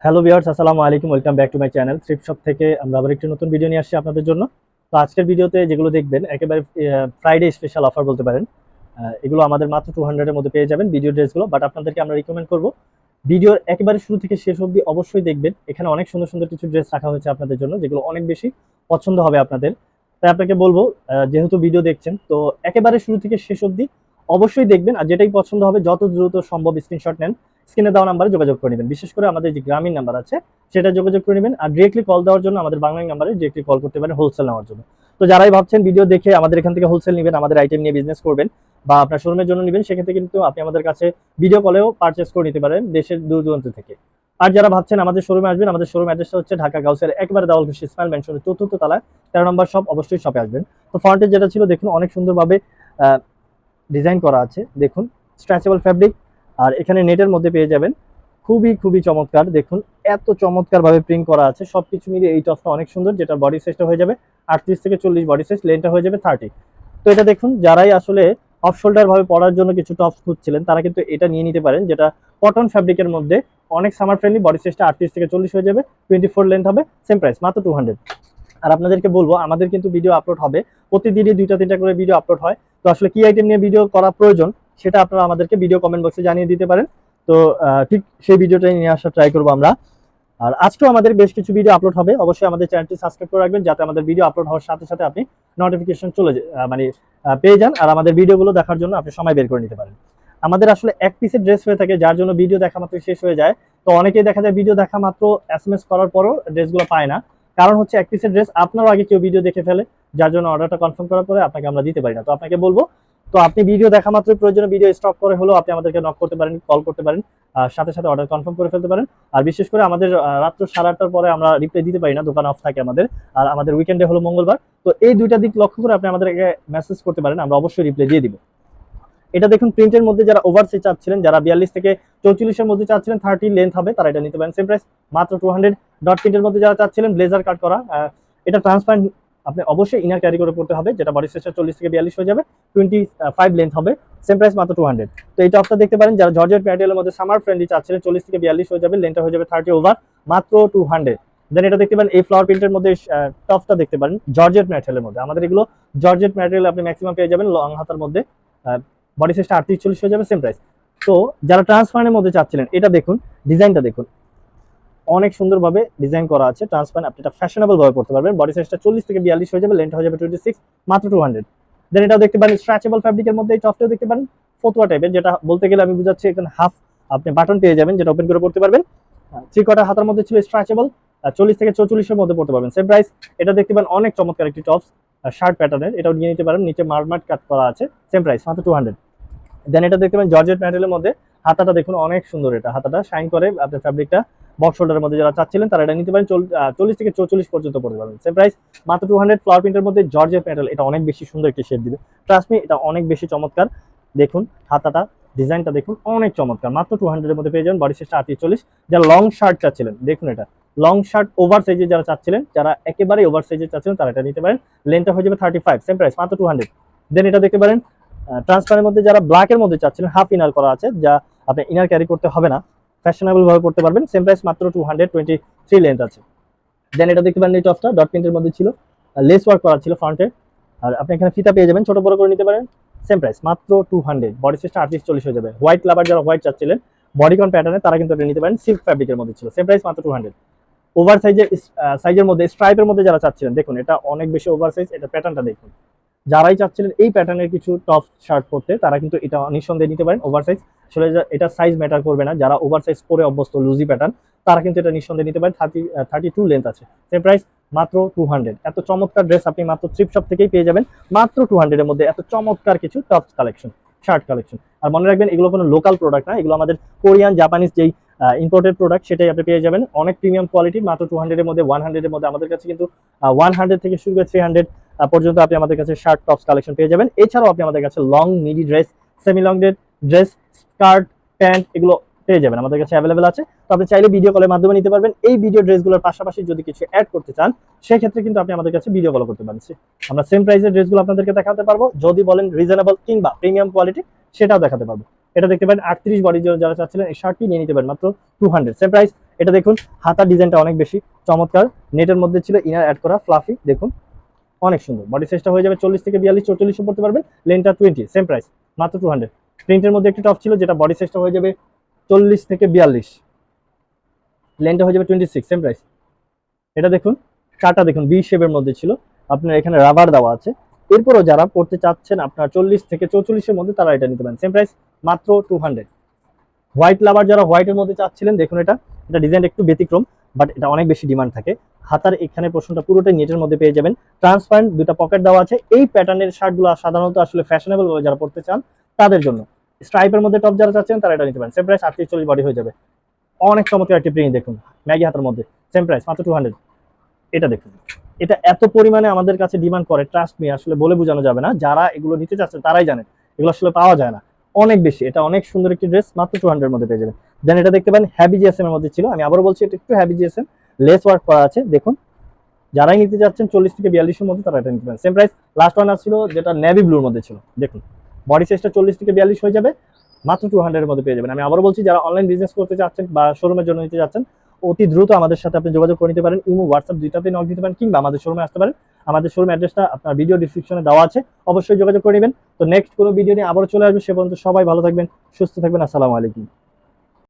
Hello viewers, আসসালামু আলাইকুম। Welcome back to my channel thrift shop থেকে। আমরা আবার একটি নতুন ভিডিও নিয়ে আসছি আপনাদের জন্য। তো আজকের ভিডিওতে যেগুলো দেখবেন একেবারে ফ্রাইডে স্পেশাল অফার বলতে পারেন। এগুলো আমাদের মাত্র 200 এর মধ্যে পেয়ে যাবেন ভিডিও ড্রেসগুলো। বাট আপনাদেরকে আমরা রিকমেন্ড করব ভিডিওর একেবারে শুরু থেকে শেষ অবধি অবশ্যই দেখবেন। এখানে অনেক সুন্দর সুন্দর কিছু ড্রেস রাখা হয়েছে আপনাদের জন্য, যেগুলো অনেক বেশি পছন্দ হবে আপনাদের। তাই আপনাকে বলবো, যেহেতু ভিডিও দেখছেন তো একেবারে শুরু থেকে শেষ অবধি অবশ্যই দেখবেন। আর যেটাই পছন্দ হবে যত দ্রুত সম্ভব স্ক্রিনশট নেন, স্ক্রিনে দেওয়া নাম্বারে যোগাযোগ করে নেবেন। বিশেষ করে আমাদের যে গ্রামীণ নাম্বার আছে সেটা যোগাযোগ করে নেবেন। আর ডিরেক্টলি কল দেওয়ার জন্য আমাদের বাংলা নাম্বারে ডিরেক্টলি কল করতে পারেন হোলসেল নেওয়ার জন্য। তো যারাই ভাবছেন ভিডিও দেখে আমাদের এখান থেকে হোলসেল নেবেন, আমাদের আইটেম নিয়ে বিজনেস করবেন বা আপনার শোরুমের জন্য নেবেন, সেক্ষেত্রে কিন্তু আপনি আমাদের কাছে ভিডিও কলেও পারচেস করে নিতে পারেন দেশের দূর দূরান্ত থেকে। আর যারা ভাবছেন আমাদের শোরুমে আসবেন, আমাদের শোরুম অ্যাড্রেসটা হচ্ছে ঢাকা গাউসের একেবারে দাওয়াল কৃষি ইসমাইল ম্যানশনের ৪র্থ তলায় 13 নম্বর শপ। অবশ্যই শপে আসবেন। তো ফ্রন্টে যেটা ছিল দেখুন, অনেক সুন্দরভাবে ডিজাইন করা আছে দেখুন, স্ট্রেচেবল ফ্যাব্রিক। আর এখানে নেটের মধ্যে পেয়ে যাবেন, খুবই খুবই চমৎকার দেখুন, এত চমৎকার ভাবে প্রিন্ট করা আছে। সবকিছু মিলিয়ে এই টপটা অনেক সুন্দর, যেটা বডি সাইজটা হয়ে যাবে 38 থেকে 40 বডি সাইজ, লেন্থটা হয়ে যাবে 30। তো এটা দেখুন, যারাই আসলে অফ শোল্ডার ভাবে পরার জন্য কিছু টপস খুঁজছিলেন তারা কিন্তু এটা নিয়ে নিতে পারেন, যেটা কটন ফ্যাব্রিকের মধ্যে অনেক সামার ফ্রেন্ডলি। বডি সাইজটা 38 থেকে 40 হয়ে যাবে, 24 লেন্থ হবে, সেম প্রাইস মাত্র 200। আর আপনাদেরকে বলবো, আমাদের কিন্তু ভিডিও আপলোড হবে প্রতিদিনই 2টা 3টা করে ভিডিও আপলোড হয়। তো আসলে কি আইটেম নিয়ে ভিডিও করা প্রয়োজন সেটা আপনারা আমাদেরকে ভিডিও কমেন্ট বক্সে জানিয়ে দিতে পারেন। তো ঠিক সেই ভিডিওটাই নিয়ে আসার ট্রাই করবো আমরা। আর আজকেও আমাদের বেশ কিছু ভিডিও আপলোড হবে। অবশ্যই আমাদের চ্যানেলটি সাবস্ক্রাইব করে রাখবেন, যাতে আমাদের ভিডিও আপলোড হওয়ার সাথে সাথে আপনি নোটিফিকেশন মানে পেয়ে যান, আর আমাদের ভিডিওগুলো দেখার জন্য আপনি সময় বের করে নিতে পারেন। আমাদের আসলে এক পিসের ড্রেস হয়ে থাকে, যার জন্য ভিডিও দেখা মাত্র শেষ হয়ে যায়। তো অনেকেই দেখা যায় ভিডিও দেখা মাত্র এসএমএস করার পরও ড্রেসগুলো পায় না। কারণ হচ্ছে এক পিসের ড্রেস আপনারও আগে কেউ ভিডিও দেখে ফেলে, যার জন্য অর্ডারটা কনফার্ম করার পরে আপনাকে আমরা দিতে পারি না। তো আপনাকে বলবো, তো আপনি ভিডিও দেখা মাত্র প্রয়োজনে ভিডিও স্টপ করে হলেও আপনি আমাদেরকে নক করতে পারেন, কল করতে পারেন, সাথে সাথে অর্ডার কনফার্ম করে ফেলতে পারেন। আর বিশেষ করে আমাদের রাত্র 8:30টার পরে আমরা রিপ্লাই দিতে পারি না, দোকান অফ থাকে আমাদের। আর আমাদের উইকেন্ডে হলো মঙ্গলবার। তো এই দুইটা দিক লক্ষ্য করে আপনি আমাদেরকে মেসেজ করতে পারেন, আমরা অবশ্যই রিপ্লাই দিয়ে দিব। এটা দেখুন, প্রিন্টের মধ্যে যারা ওভারসাইজ চাচ্ছিলেন, যারা 42 থেকে 44-এর মধ্যে চাচ্ছিলেন, 30 লেন্থ হবে, তারা এটা নিতে পারেন। সেম প্রাইস মাত্র 200। ডট প্রিন্টের মধ্যে যারা চাচ্ছিলেন ব্লেজার কাট করা, এটা ট্রান্সপারেন্ট, আপনি অবশ্যই ইনার ক্যারি করে পড়তে হবে, যেটা বডি সাইজটা 40 থেকে 42 হয়ে যাবে, 25 লেন্থ হবে। সেম প্রাইস মাত্র 200। তো এই টপটা দেখতে পারেন, যারা জর্জেট ম্যাটেরিয়ালের মধ্যে সামার ফ্রেন্ডলি চাচ্ছিলেন, 40 থেকে 42 হয়ে যাবে, লেন্থটা হয়ে যাবে 30 ওভার, মাত্র 200। দেন এটা দেখতে পারেন, এই ফ্লাওয়ার প্রিন্টের মধ্যে টপটা দেখতে পারেন জর্জেট ম্যাটেরিয়ালের মধ্যে। আমাদের এগুলো জর্জেট ম্যাটেরিয়াল আপনি ম্যাক্সিমাম পেয়ে যাবেন লং হাতার মধ্যে, বডি সাইজটা 38-40 হয়ে যাবে, সেম প্রাইস। তো যারা ট্রান্সপারেন্টের মধ্যে চাচ্ছিলেন, এটা দেখুন, ডিজাইনটা দেখুন, অনেক সুন্দরভাবে ডিজাইন করা আছে। ট্রান্সপারেন্ট, আপনি এটা ফ্যাশনেবল ভাবে পড়তে পারবেন। বডি সাইজটা 40 থেকে 42 হয়ে যাবে, লেন্থ হয়ে যাবে 26, মাত্র 200। দেন এটাও দেখতে পারেন স্ট্রেচেবল ফ্যাব্রিকের মধ্যে, এই টপটাও দেখতে পারেন ফতুয়া টাইপের, যেটা বলতে গেলে আমি বুঝাচ্ছি এখানে হাফ আপনি বাটন পেয়ে যাবেন, যেটা ওপেন করে পড়তে পারবেন। 3/4 হাতার মধ্যে ছিল স্ট্রেচেবল, 40 থেকে 44-এর মধ্যে পড়তে পারবেন, সেম প্রাইস। এটা দেখতে পারেন অনেক চমৎকার একটি টপস, শার্ট প্যাটার্নের, এটাও নিয়ে নিতে পারেন, নিচে মার্মার্ট কাট করা আছে, সেম প্রাইস মাত্র 200। দেন এটা দেখতে পাবেন জর্জেট ম্যাটেরিয়ালের মধ্যে, হাতাটা দেখুন অনেক সুন্দর, এটা হাতাটা শাইন করে, আপনার ফ্যাব্রিকটা বক্স শোল্ডারের মধ্যে যারা চাচ্ছিলেন তারা এটা নিতে পারেন। 40 থেকে 44 পর্যন্ত পড়তে পারবেন, সেম প্রাইস মাত্র 200। ফ্লাওয়ার প্রিন্টের মধ্যে জর্জেট ম্যাটেরিয়াল, এটা অনেক বেশি সুন্দর একটি শেড দিবে, ট্রাস্ট মি, এটা অনেক বেশি চমৎকার। দেখুন হাতাটা, ডিজাইনটা দেখুন অনেক চমৎকার, মাত্র 200 এর মধ্যে পেয়ে যাবেন। বডি সাইজটা 38-40। যারা লং শার্ট চাচ্ছিলেন, দেখুন এটা লং শার্ট ওভার সাইজে যারা চাচ্ছিলেন, যারা একেবারে ওভার সাইজে চাচ্ছিলেন তারা এটা নিতে পারেন, লেন্থটা হয়ে যাবে 35, সেম প্রাইস মাত্র 200। দেন এটা দেখতে পারেন ট্রান্সপারের মধ্যে যারা ব্ল্যাকের মধ্যে চাচ্ছিলেন, হাফ ইনার করা আছে, যা আপনি ইনার ক্যারি করতে হবে না, ফ্যাশনেবল ভাবে পড়তে পারবেন, সেম প্রাইস মাত্র 223 লেন্থ আছে। দেন এটা দেখতে পারেন, এই টপটা ডট প্রিন্টের মধ্যে ছিল, লেস ওয়ার্ক করা ছিল ফ্রন্টে। আর আপনি এখানে ফিতা পেয়ে যাবেন, ছোট বড় করে নিতে পারেন, সেম প্রাইস মাত্র 200। বডি সাইজটা 38-40 হয়ে যাবে। হোয়াইট লাভার যারা হোয়াইট চাচ্ছিলেন বডিকন প্যাটার্নে, তারা কিন্তু এটা নিতে পারেন, সিল্ক ফ্যাব্রিকের মধ্যে ছিল, সেম প্রাইস মাত্র 200। ওভার সাইজের মধ্যে স্ট্রাইপের মধ্যে যারা চাচ্ছিলেন, দেখুন এটা অনেক বেশি ওভার সাইজ, এটা প্যাটার্নটা দেখুন। যারাই চাচ্ছিলেন এই প্যাটার্নের কিছু টপ শার্ট পরতে, তারা কিন্তু এটা নিঃসন্দেহে নিতে পারেন। ওভার সাইজ আসলে এটা সাইজ ম্যাটার করবে না, যারা ওভার সাইজ পরে অভ্যস্ত লুজি প্যাটার্ন, তারা কিন্তু এটা নিঃসন্দেহে নিতে পারেন। 32 লেন্থ আছে, সেম প্রাইস মাত্র 200। এত চমৎকার ড্রেস আপনি মাত্র থ্রিফট শপ থেকেই পেয়ে যাবেন, মাত্র 200 এর মধ্যে এত চমৎকার কিছু টপ কালেকশন, শার্ট কালেকশন। আর মনে রাখবেন, এগুলো কোনো লোকাল প্রোডাক্ট না, এগুলো আমাদের কোরিয়ান জাপানিজ যেই ইম্পোর্টেড প্রোডাক্ট, সেটাই আপনি পেয়ে যাবেন অনেক প্রিমিয়াম কোয়ালিটি, মাত্র 200 এর মধ্যে। 100 এর মধ্যে আমাদের কাছে কিন্তু 100 থেকে শুরু করে 300 পর্যন্ত আপনি আমাদের কাছে শার্ট টপস কালেকশন পেয়ে যাবেন। এছাড়াও আপনি আমাদের কাছে long মিডি dress, semi long dress, skirt, pant, এগুলো পেয়ে যাবেন, আমাদের কাছে অ্যাভেলেবেল আছে। তো আপনি চাইলে ভিডিও কলের মাধ্যমে নিতে পারবেন। এই ভিডিও ড্রেসগুলোর পাশাপাশি যদি কিছু অ্যাড করতে চান, সেক্ষেত্রে কিন্তু আপনি আমাদের কাছে ভিডিও কল করতে পারেন। আমরা সেম প্রাইসের ড্রেসগুলো আপনাদেরকে দেখাতে পারবো, যদি বলেন রিজনেবল কিংবা প্রিমিয়াম কোয়ালিটি, সেটাও দেখাতে পারবো। এটা দেখতে পারেন 38 বডি যারা চাচ্ছিলেন, এই শার্টটি নিয়ে নিতে পারেন মাত্র 200, সেম প্রাইস। এটা দেখুন হাতার ডিজাইনটা অনেক বেশি চমৎকার, নেটের মধ্যে ছিল ইনার অ্যাড করা ফ্লাফি, দেখুন অনেক সুন্দর। বডি সাইজটা হয়ে যাবে 40 থেকে 42, 44 পড়তে পারবেন। লেনটা 20, সেম প্রাইস মাত্র 200। প্রিন্টের মধ্যে একটি টপ ছিল যেটা বডি সাইজটা হয়ে যাবে 40 থেকে 42, লেনটা হয়ে যাবে 26, সেম প্রাইস। এটা দেখুন কাটা দেখুন বি শেপের মধ্যে ছিল, আপনার এখানে রাবার দেওয়া আছে। এরপরও যারা পড়তে চাচ্ছেন আপনার 40 থেকে 44 এর মধ্যে তারা এটা নিতে পারেন, সেম প্রাইস মাত্র 200। হোয়াইট লাভার যারা হোয়াইটের মধ্যে চাচ্ছিলেন, দেখুন এটা ডিজাইন একটু ব্যতিক্রম, বাট এটা অনেক বেশি ডিমান্ড থাকে। হাতার এখানে পোর্শনটা পুরোটাই নেটের মধ্যে পেয়ে যাবেন, ট্রান্সপারেন্ট দুটো পকেট দেওয়া আছে। এই প্যাটার্নের শার্টগুলো সাধারণত আসলে ফ্যাশনেবল ভাবে যারা পড়তে চান তাদের জন্য। স্ট্রাইপের মধ্যে টপ যারা চাচ্ছেন তারা এটা নিতে পারেন, সেম প্রাইস 38-40 বডি হয়ে যাবে। অনেক চমৎকার একটি প্রিন্ট দেখুন ম্যাগি হাতার মধ্যে, সেম প্রাইস মাত্র 200। এটা দেখুন, এটা এত পরিমাণে আমাদের কাছে ডিমান্ড করে, ট্রাস্ট মি, আসলে বলে বোঝানো যাবে না। যারা এগুলো নিতে চাচ্ছেন তারাই জানেন এগুলো আসলে পাওয়া যায় না, অনেক বেশি। এটা অনেক সুন্দর একটি ড্রেস, মাত্র 200 এর মধ্যে পেয়ে যাবেন। দেন এটা দেখতে পারেন হ্যাভি জিএসএম এর মধ্যে ছিল, আমি আবারও বলছি এটা একটু হ্যাভি জিএসএম, লেস ওয়ার্ক করা আছে। দেখুন যারাই নিতে যাচ্ছেন 40 থেকে 42 এর মধ্যে তারা এটা নিতে পারেন, সেম প্রাইস। লাস্ট ওয়ান ছিল যেটা নেভি ব্লুর মধ্যে ছিল, দেখুন বডি সাইজটা 40 থেকে 42 হয়ে যাবে, মাত্র 200 এর মধ্যে পেয়ে যাবেন। আমি আবারও বলছি যারা অনলাইন বিজনেস করতে চাচ্ছেন বা শোরুমের জন্য নিতে যাচ্ছেন, অতি দ্রুত আমাদের সাথে আপনি যোগাযোগ করে নিতে পারেন। ইমো হোয়াটসঅ্যাপ দুইটাতেই নক দিতে পারেন, কিংবা আমাদের শোরুমে আসতে পারেন। আমাদের শোরুম অ্যাড্রেসটা আপনার ভিডিও ডিসক্রিপশনে দেওয়া আছে, অবশ্যই যোগাযোগ করে নেবেন। তো নেক্সট কোনো ভিডিও নিয়ে আবারও চলে আসবে, সে পর্যন্ত সবাই ভালো থাকবেন, সুস্থ থাকবেন। আসসালামু আলাইকুম।